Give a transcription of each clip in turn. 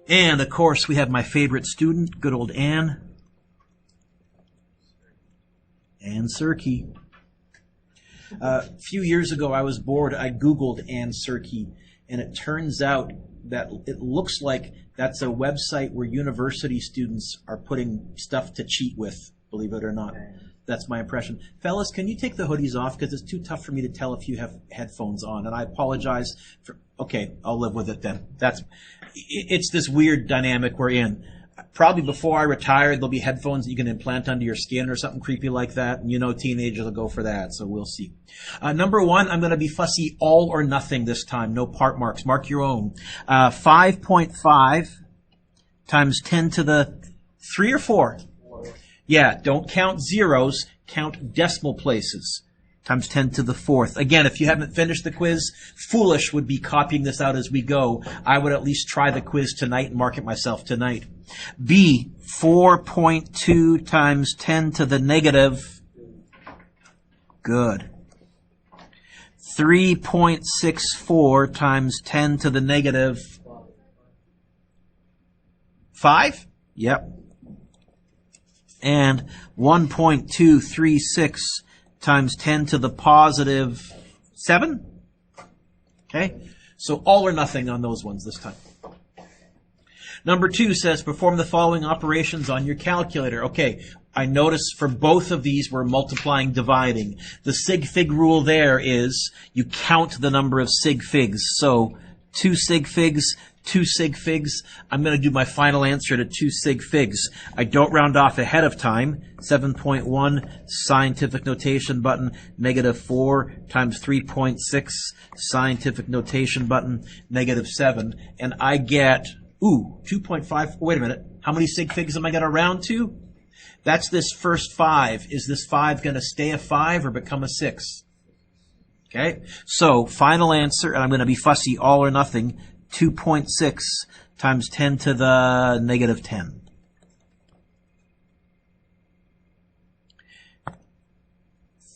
And, of course, we have my favorite student, good old Ann. Ann Serkey. A few years ago, I was bored. I Googled Ann Serkey, and it turns out that it looks like that's a website where university students are putting stuff to cheat with, believe it or not. That's my impression. Fellas, can you take the hoodies off? Because it's too tough for me to tell if you have headphones on. And I apologize for... Okay, I'll live with it then. It's this weird dynamic we're in. Probably before I retire, there'll be headphones that you can implant under your skin or something creepy like that. And you know teenagers will go for that, so we'll see. Number one, I'm going to be fussy all or nothing this time. No part marks. Mark your own. 5.5 times 10 to the 3 or 4? Yeah, don't count zeros. Count decimal places. Times 10 to the 4th. Again, if you haven't finished the quiz, foolish would be copying this out as we go. I would at least try the quiz tonight and mark it myself tonight. B, 4.2 times 10 to the negative. Good. 3.64 times 10 to the negative 5? Yep. And 1.236 times 10 to the positive 7. Okay? So all or nothing on those ones this time. Number 2 says perform the following operations on your calculator. Okay, I notice for both of these we're multiplying, dividing. The sig fig rule there is you count the number of sig figs. So 2 sig figs, 2 sig figs. I'm going to do my final answer to 2 sig figs. I don't round off ahead of time. 7.1 scientific notation button, negative 4 times 3.6 scientific notation button, negative 7. And I get, 2.5. Wait a minute. How many sig figs am I going to round to? That's this first 5. Is this 5 going to stay a 5 or become a 6? Okay. So final answer, and I'm going to be fussy, all or nothing. 2.6 times 10 to the negative 10.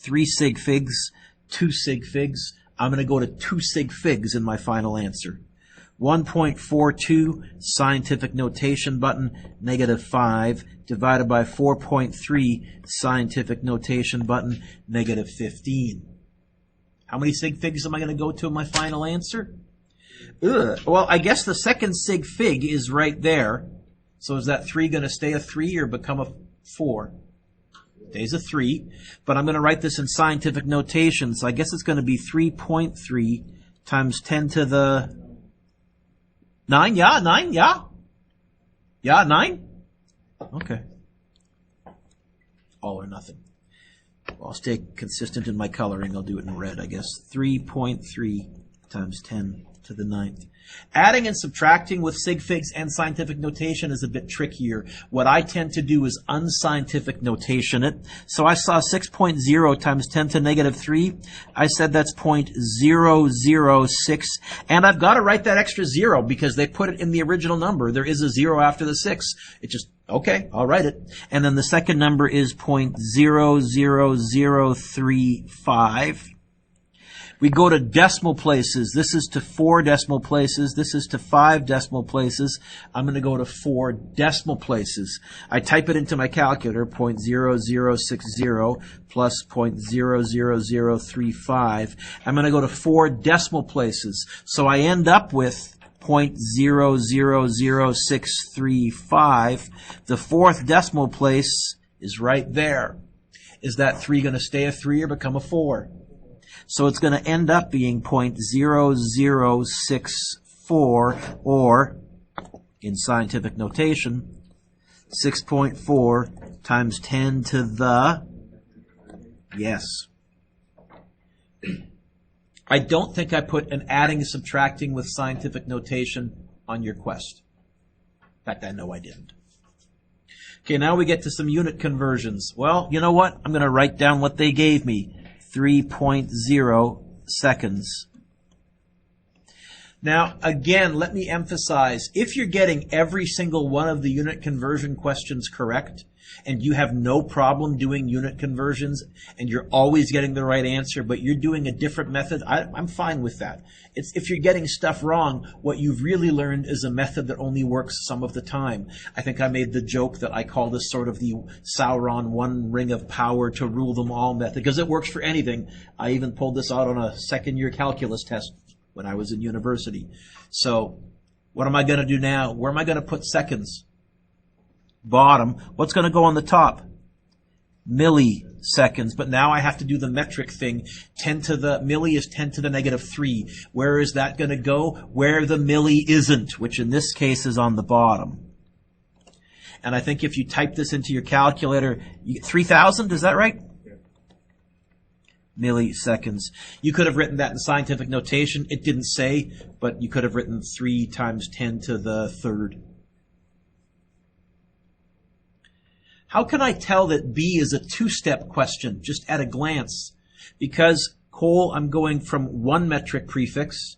Three sig figs, 2 sig figs. I'm going to go to 2 sig figs in my final answer. 1.42 scientific notation button, negative 5, divided by 4.3 scientific notation button, negative 15. How many sig figs am I going to go to in my final answer? Well, I guess the second sig fig is right there. So is that 3 going to stay a 3 or become a 4? Stays a 3. But I'm going to write this in scientific notation. So I guess it's going to be 3.3 times 10 to the 9. Yeah, 9. Yeah. Yeah, 9. Okay. All or nothing. Well, I'll stay consistent in my coloring. I'll do it in red, I guess. 3.3 times 10 to the 9th. Adding and subtracting with sig figs and scientific notation is a bit trickier. What I tend to do is unscientific notation it. So I saw 6.0 times 10 to negative 3. I said that's 0.006. And I've got to write that extra 0 because they put it in the original number. There is a 0 after the 6. It just, okay, I'll write it. And then the second number is 0.00035. We go to decimal places. This is to 4 decimal places. This is to 5 decimal places. I'm going to go to 4 decimal places. I type it into my calculator, 0.0060 plus 0.00035. I'm going to go to 4 decimal places. So I end up with 0.000635. The 4th decimal place is right there. Is that 3 going to stay a 3 or become a 4? So it's going to end up being 0.0064, or, in scientific notation, 6.4 times 10 to the, yes. I don't think I put an adding and subtracting with scientific notation on your quest. In fact, I know I didn't. Okay, now we get to some unit conversions. Well, you know what? I'm going to write down what they gave me. 3.0 seconds. Now, again, let me emphasize, if you're getting every single one of the unit conversion questions correct, and you have no problem doing unit conversions, and you're always getting the right answer, but you're doing a different method, I'm fine with that. If you're getting stuff wrong, what you've really learned is a method that only works some of the time. I think I made the joke that I call this sort of the Sauron one ring of power to rule them all method, because it works for anything. I even pulled this out on a second-year calculus test when I was in university. So what am I going to do now? Where am I going to put seconds? Bottom. What's going to go on the top? Milliseconds. But now I have to do the metric thing. 10 to the milli is 10 to the negative 3. Where is that going to go? Where the milli isn't, which in this case is on the bottom. And I think if you type this into your calculator, you get 3,000, is that right? Milliseconds. You could have written that in scientific notation. It didn't say, but you could have written 3 times 10 to the third. How can I tell that B is a two-step question just at a glance? Because, Cole, I'm going from one metric prefix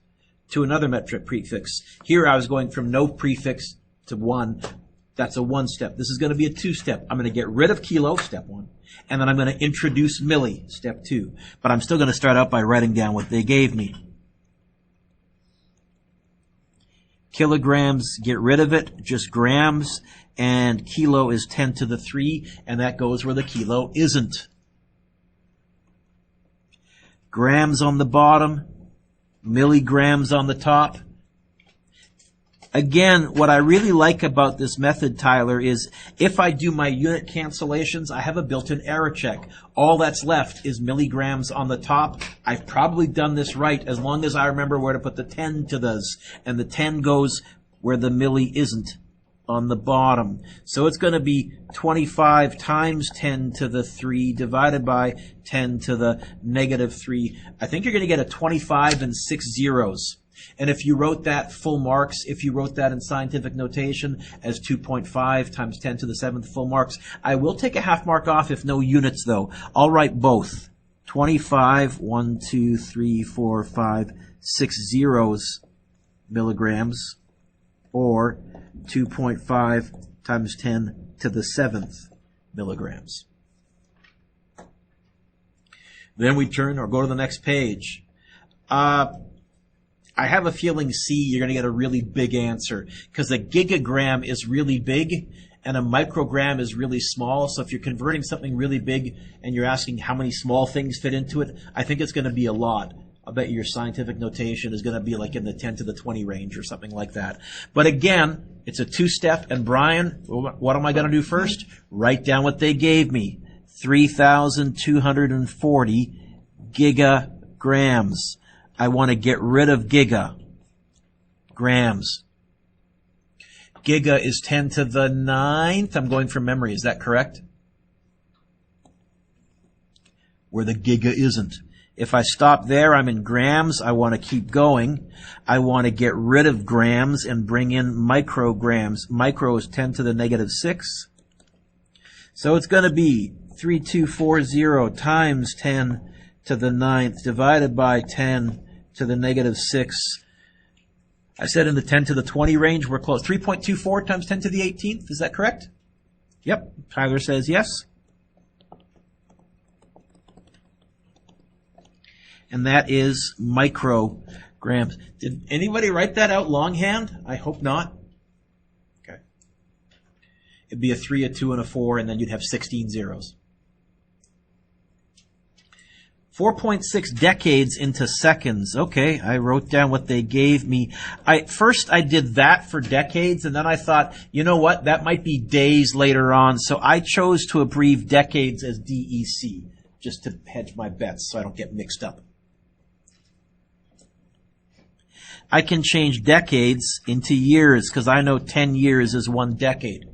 to another metric prefix. Here I was going from no prefix to one. That's a one-step. This is going to be a two-step. I'm going to get rid of kilo, step 1, and then I'm going to introduce milli, step 2. But I'm still going to start out by writing down what they gave me. Kilograms, get rid of it, just grams, and kilo is 10 to the 3, and that goes where the kilo isn't. Grams on the bottom, milligrams on the top. Again, what I really like about this method, Tyler, is if I do my unit cancellations, I have a built-in error check. All that's left is milligrams on the top. I've probably done this right as long as I remember where to put the 10 to those. And the 10 goes where the milli isn't, on the bottom. So it's going to be 25 times 10 to the 3 divided by 10 to the negative 3. I think you're going to get a 25 and 6 zeros. And if you wrote that full marks, if you wrote that in scientific notation as 2.5 times 10 to the 7th full marks, I will take a half mark off if no units though. I'll write both. 25, 1, 2, 3, 4, 5, 6 zeros milligrams, or 2.5 times 10 to the 7th milligrams. Then we turn or go to the next page. I have a feeling C, you're going to get a really big answer because a gigagram is really big and a microgram is really small. So if you're converting something really big and you're asking how many small things fit into it, I think it's going to be a lot. I bet your scientific notation is going to be like in the 10 to the 20 range or something like that. But again, it's a two-step. And Brian, what am I going to do first? Write down what they gave me. 3,240 gigagrams. I want to get rid of giga. Grams. Giga is 10 to the 9th. I'm going from memory. Is that correct? Where the giga isn't. If I stop there, I'm in grams. I want to keep going. I want to get rid of grams and bring in micrograms. Micro is 10 to the negative 6. So it's going to be 3240 times 10 to the 9th divided by 10 to the negative 6. I said in the 10 to the 20 range, we're close. 3.24 times 10 to the 18th. Is that correct? Yep. Tyler says yes. And that is micrograms. Did anybody write that out longhand? I hope not. Okay. It'd be a 3, a 2, and a 4, and then you'd have 16 zeros. 4.6 decades into seconds. Okay, I wrote down what they gave me. First I did that for decades, and then I thought, you know what, that might be days later on, so I chose to abbreviate decades as DEC, just to hedge my bets so I don't get mixed up. I can change decades into years, because I know 10 years is 1 decade.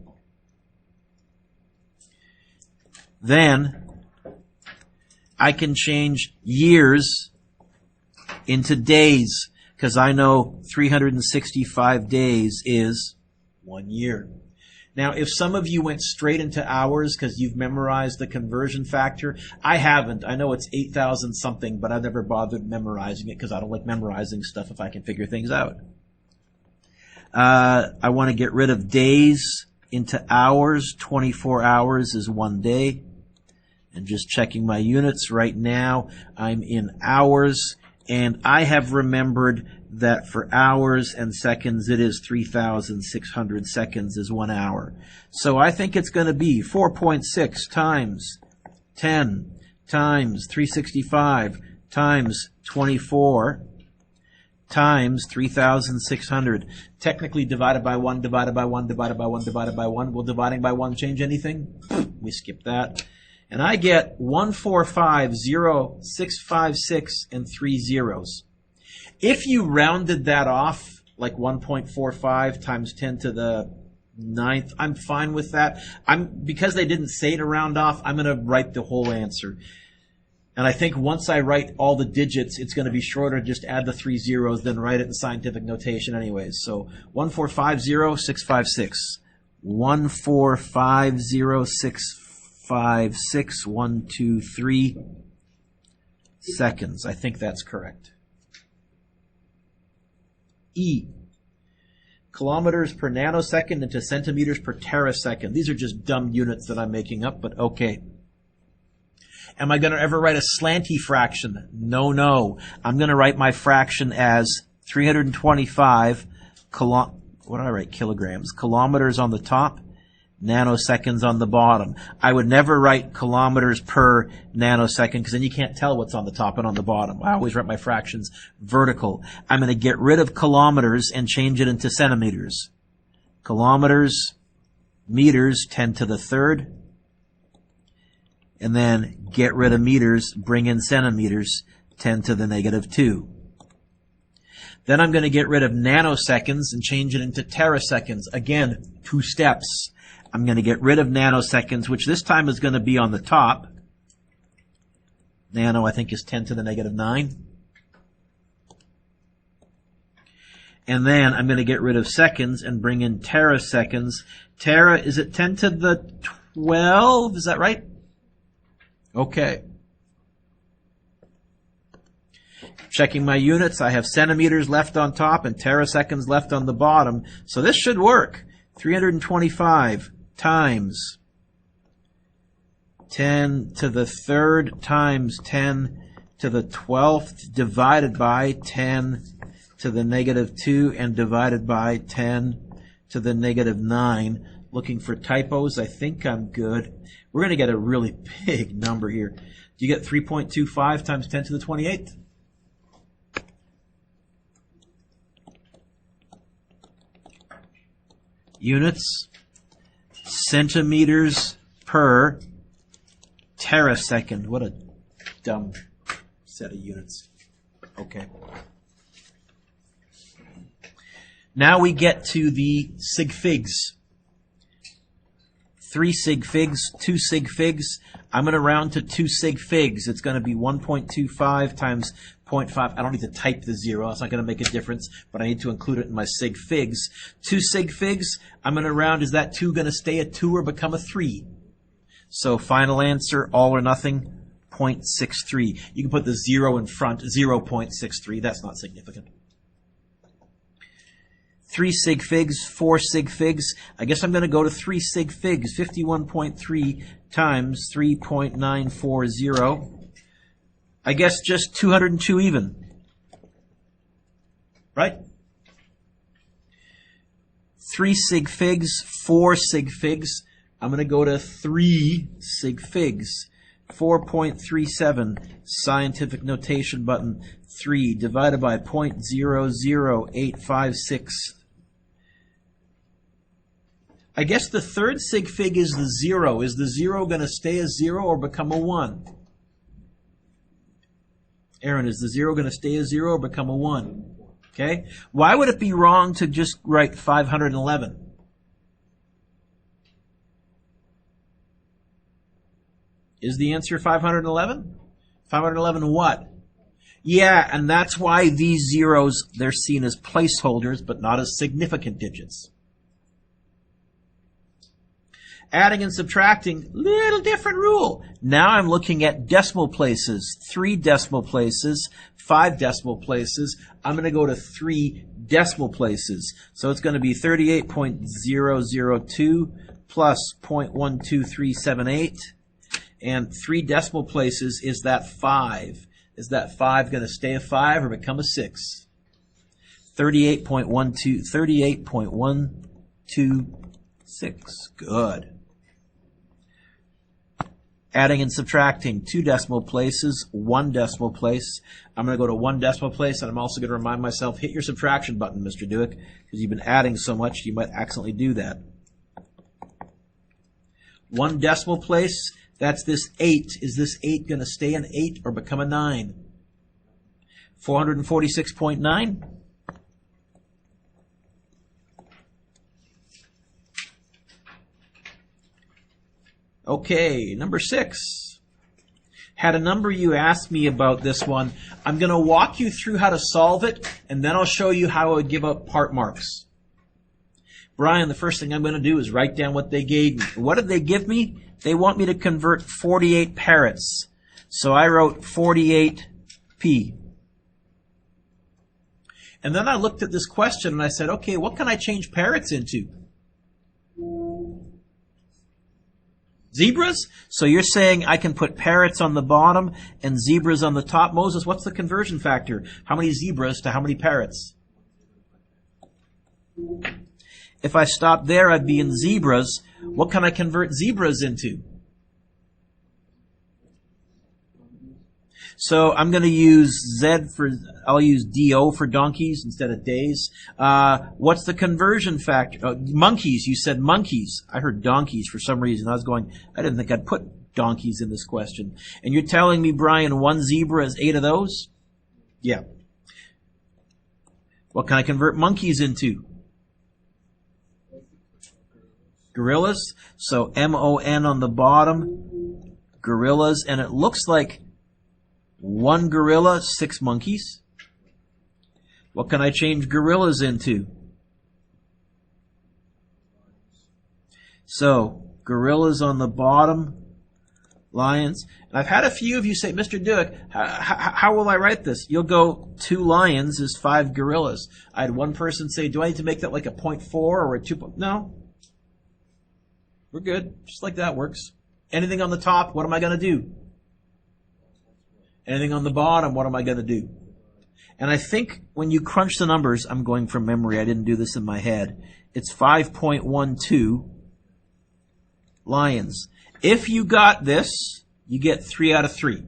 Then I can change years into days because I know 365 days is 1 year. Now, if some of you went straight into hours because you've memorized the conversion factor, I haven't. I know it's 8,000 something, but I've never bothered memorizing it because I don't like memorizing stuff if I can figure things out. I want to get rid of days into hours. 24 hours is 1 day. And just checking my units right now, I'm in hours, and I have remembered that for hours and seconds, it is 3,600 seconds is 1 hour. So I think it's going to be 4.6 times 10 times 365 times 24 times 3,600. Technically divided by 1, divided by 1, divided by 1, divided by 1. Will dividing by 1 change anything? We skip that. And I get 1450656 and 3 zeros. If you rounded that off, like 1.45 times 10 to the 9th, I'm fine with that. Because they didn't say to round off, I'm going to write the whole answer. And I think once I write all the digits, it's going to be shorter. Just add the 3 zeros, then write it in scientific notation anyways. So 1450656. 1450656, 1, 2, 3 seconds. I think that's correct. E. Kilometers per nanosecond into centimeters per terasecond. These are just dumb units that I'm making up, but okay. Am I going to ever write a slanty fraction? No, no. I'm going to write my fraction as 325 what do I write? Kilograms. Kilometers on the top, nanoseconds on the bottom. I would never write kilometers per nanosecond because then you can't tell what's on the top and on the bottom. I always write my fractions vertical. I'm going to get rid of kilometers and change it into centimeters. Kilometers, meters, 10 to the third. And then get rid of meters, bring in centimeters, 10 to the negative 2. Then I'm going to get rid of nanoseconds and change it into teraseconds. Again, 2 steps. I'm going to get rid of nanoseconds, which this time is going to be on the top. Nano, I think, is 10 to the negative 9. And then I'm going to get rid of seconds and bring in teraseconds. Tera, is it 10 to the 12? Is that right? Okay. Checking my units, I have centimeters left on top and teraseconds left on the bottom. So this should work. 325 times 10 to the third times 10 to the 12th divided by 10 to the negative 2 and divided by 10 to the negative 9. Looking for typos, I think I'm good. We're going to get a really big number here. Do you get 3.25 times 10 to the 28th? Units, centimeters per terasecond. What a dumb set of units. Okay. Now we get to the sig figs. 3 sig figs, 2 sig figs. I'm going to round to 2 sig figs. It's going to be 1.25 times 0.5. I don't need to type the 0. It's not going to make a difference, but I need to include it in my sig figs. 2 sig figs, I'm going to round. Is that 2 going to stay a 2 or become a 3? So final answer, all or nothing, 0.63. You can put the 0 in front, 0.63. That's not significant. 3 sig figs, 4 sig figs. I guess I'm going to go to 3 sig figs. 51.3 times 3.940. I guess just 202 even. Right? 3 sig figs, 4 sig figs. I'm going to go to 3 sig figs. 4.37, scientific notation button, 3 divided by 0.00856. I guess the third sig fig is the 0. Is the 0 going to stay a 0 or become a 1? Aaron, is the 0 going to stay a 0 or become a 1? Okay. Why would it be wrong to just write 511? Is the answer 511? 511 what? Yeah, and that's why these zeros, they're seen as placeholders, but not as significant digits. Adding and subtracting, little different rule. Now I'm looking at decimal places. 3 decimal places, 5 decimal places. I'm going to go to 3 decimal places. So it's going to be 38.002 plus 0.12378. And 3 decimal places is that 5. Is that 5 going to stay a 5 or become a 6? 38.126. Good. Adding and subtracting, 2 decimal places, 1 decimal place. I'm going to go to 1 decimal place, and I'm also going to remind myself, hit your subtraction button, Mr. Dewick, because you've been adding so much, you might accidentally do that. 1 decimal place, that's this 8. Is this 8 going to stay an 8 or become a 9? 446.9. Okay, number 6. Had a number you asked me about this one. I'm going to walk you through how to solve it, and then I'll show you how I would give up part marks. Brian, the first thing I'm going to do is write down what they gave me. What did they give me? They want me to convert 48 parrots. So I wrote 48p. And then I looked at this question and I said, okay, what can I change parrots into? Zebras? So you're saying I can put parrots on the bottom and zebras on the top. Moses, what's the conversion factor? How many zebras to how many parrots? If I stopped there, I'd be in zebras. What can I convert zebras into? So I'm going to use I'll use DO for donkeys instead of days. What's the conversion factor? Monkeys. You said monkeys. I heard donkeys for some reason. I didn't think I'd put donkeys in this question. And you're telling me, Brian, 1 zebra is 8 of those? Yeah. What can I convert monkeys into? Gorillas. So MON on the bottom. Gorillas. And it looks like 1 gorilla, 6 monkeys. What can I change gorillas into? So, gorillas on the bottom, lions. And I've had a few of you say, Mr. Dewick, how will I write this? You'll go 2 lions is 5 gorillas. I had one person say, do I need to make that like a 0.4 or a 2? No. We're good. Just like that works. Anything on the top, what am I going to do? Anything on the bottom, what am I going to do? And I think when you crunch the numbers, I'm going from memory, I didn't do this in my head, it's 5.12 lions. If you got this, you get 3 out of 3.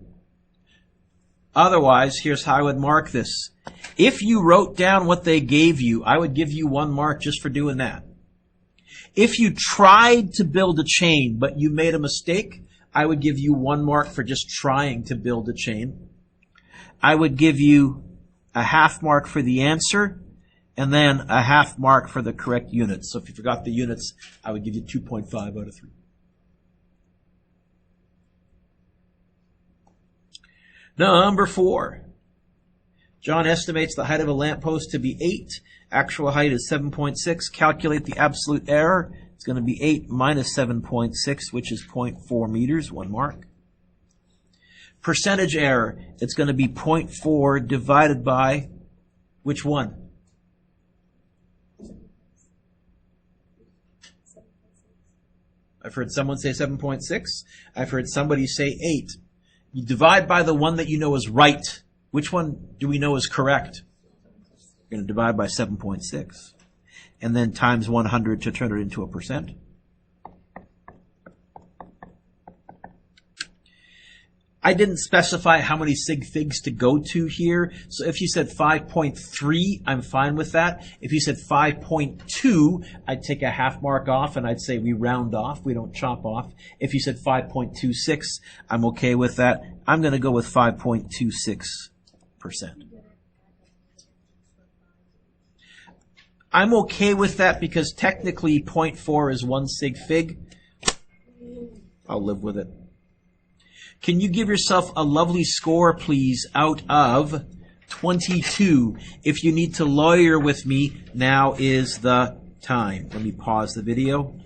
Otherwise, here's how I would mark this. If you wrote down what they gave you, I would give you 1 mark just for doing that. If you tried to build a chain, but you made a mistake, I would give you 1 mark for just trying to build a chain. I would give you a half mark for the answer, and then a half mark for the correct units. So if you forgot the units, I would give you 2.5 out of 3. Number 4. John estimates the height of a lamppost to be 8. Actual height is 7.6. Calculate the absolute error. It's going to be 8 minus 7.6, which is 0.4 meters, 1 mark. Percentage error, it's going to be 0.4 divided by which one? I've heard someone say 7.6. I've heard somebody say 8. You divide by the one that you know is right. Which one do we know is correct? You're going to divide by 7.6. And then times 100 to turn it into a percent. I didn't specify how many sig figs to go to here. So if you said 5.3, I'm fine with that. If you said 5.2, I'd take a half mark off and I'd say we round off. We don't chop off. If you said 5.26, I'm okay with that. I'm going to go with 5.26%. I'm okay with that because technically 0.4 is 1 sig fig. I'll live with it. Can you give yourself a lovely score, please, out of 22? If you need to lawyer with me, now is the time. Let me pause the video.